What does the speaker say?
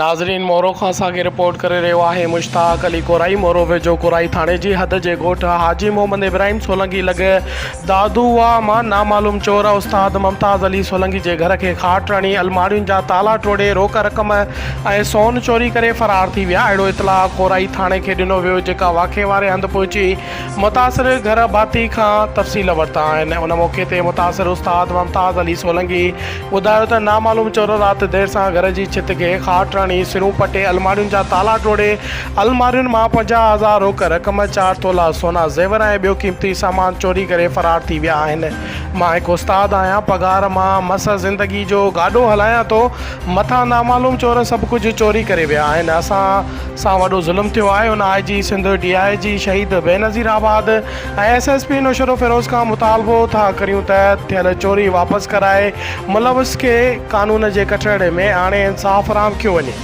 नाज़रीन मोरो खां असांखे रिपोर्ट करे रहियो आहे मुश्ताक अली कोराई। मोरो वेझो कोराई थाणे जी हद जे ॻोठ हाजी मोहम्मद इब्राहिम सोलंकी लॻे दादूआ मां नामालूम चोर उस्ताद मुमताज़ अली सोलंकी जे घर खे खाट हणी अलमारियुनि जा ताला टोड़े रोक रक़म ऐं सोन चोरी करे फ़रार थी विया। अहिड़ो इतलाउ कोराई थाणे खे ॾिनो वियो, जेका वाक़े वारे हंधि पहुची मुतासिर घर भाती खां तफ़सील वरिता आहिनि। उन मौक़े ते मुतासिर उस्ताद मुमताज़ अली सोलंकी ॿुधायो त नामालूम चोर राति देर सां घर जी छित खे खाट हणी सिरूं पटे अलमारियुनि जा ताला टोड़े अलमारियुनि मां 50,000 रोक रक़म, 4 तोला सोना ज़ेवर ऐं ॿियो क़ीमती सामान चोरी करे फ़रार थी विया आहिनि। मां हिकु उस्ताद आहियां, पघार मां मस ज़िंदगी जो गाॾो हलायां थो, मथां नामालूम चोर सभु कुझु चोरी करे विया आहिनि। असां सां वॾो ज़ुल्म थियो आहे। उन IG सिंध DIG शहीद बेनज़ीर आबाद ऐं SSP नुशरो फिरोज़ खां मुतालबो था करियूं त थियल चोरी वापसि कराए मुलविस खे कानून जे कटहरे में आणे इंसाफ़ फराहम कयो वञे।